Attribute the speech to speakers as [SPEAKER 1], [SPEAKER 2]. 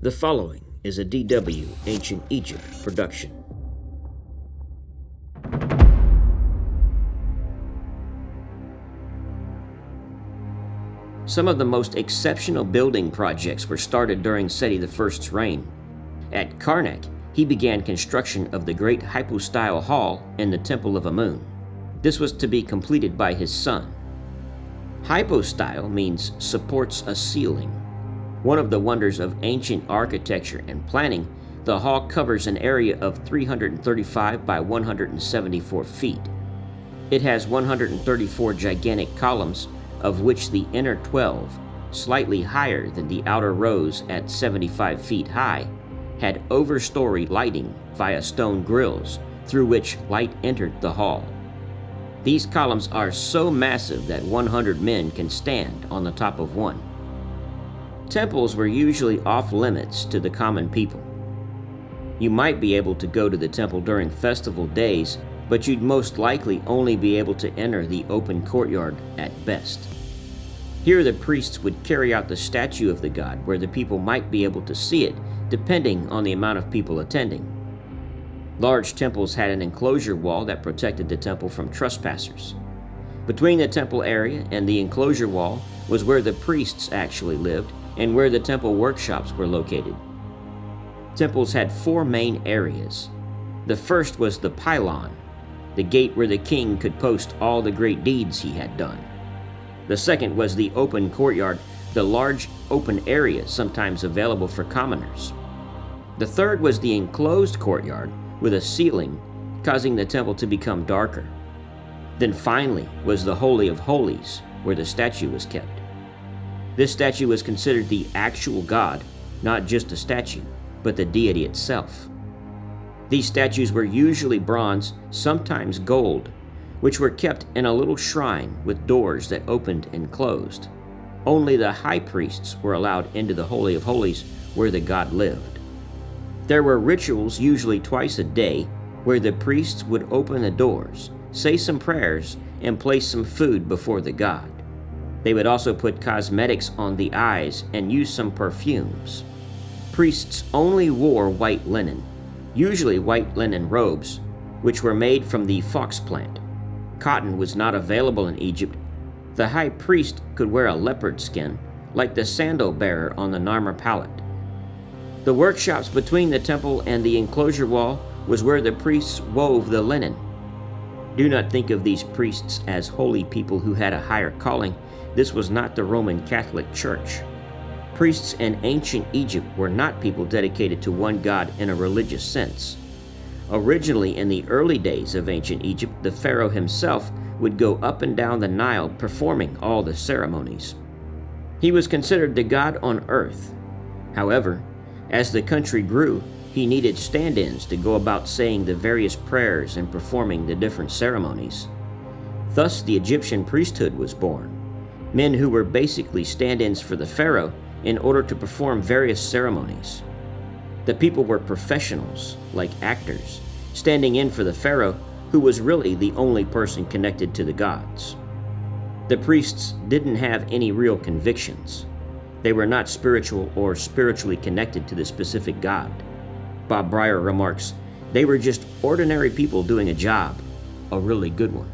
[SPEAKER 1] The following is a DW Ancient Egypt production. Some of the most exceptional building projects were started during Seti I's reign. At Karnak, he began construction of the great Hypostyle Hall in the Temple of Amun. This was to be completed by his son. Hypostyle means supports a ceiling. One of the wonders of ancient architecture and planning, the hall covers an area of 335 by 174 feet. It has 134 gigantic columns, of which the inner 12, slightly higher than the outer rows at 75 feet high, had overstory lighting via stone grills through which light entered the hall. These columns are so massive that 100 men can stand on the top of one. Temples were usually off limits to the common people. You might be able to go to the temple during festival days, but you'd most likely only be able to enter the open courtyard at best. Here the priests would carry out the statue of the god where the people might be able to see it, depending on the amount of people attending. Large temples had an enclosure wall that protected the temple from trespassers. Between the temple area and the enclosure wall was where the priests actually lived and where the temple workshops were located. Temples had four main areas. The first was the pylon, the gate where the king could post all the great deeds he had done. The second was the open courtyard, the large open area sometimes available for commoners. The third was the enclosed courtyard with a ceiling, causing the temple to become darker. Then finally was the Holy of Holies, where the statue was kept. This statue was considered the actual god, not just a statue, but the deity itself. These statues were usually bronze, sometimes gold, which were kept in a little shrine with doors that opened and closed. Only the high priests were allowed into the Holy of Holies where the god lived. There were rituals usually twice a day where the priests would open the doors, say some prayers, and place some food before the god. They would also put cosmetics on the eyes and use some perfumes. Priests only wore white linen, usually white linen robes, which were made from the fox plant. Cotton was not available in Egypt. The high priest could wear a leopard skin, like the sandal bearer on the Narmer pallet. The workshops between the temple and the enclosure wall was where the priests wove the linen. Do not think of these priests as holy people who had a higher calling. This was not the Roman Catholic Church. Priests in ancient Egypt were not people dedicated to one god in a religious sense. Originally, in the early days of ancient Egypt, the pharaoh himself would go up and down the Nile performing all the ceremonies. He was considered the god on earth. However, as the country grew, he needed stand-ins to go about saying the various prayers and performing the different ceremonies. Thus, the Egyptian priesthood was born. Men who were basically stand-ins for the pharaoh in order to perform various ceremonies. The people were professionals, like actors, standing in for the pharaoh, who was really the only person connected to the gods. The priests didn't have any real convictions. They were not spiritual or spiritually connected to the specific god. Bob Breyer remarks, "They were just ordinary people doing a job, a really good one."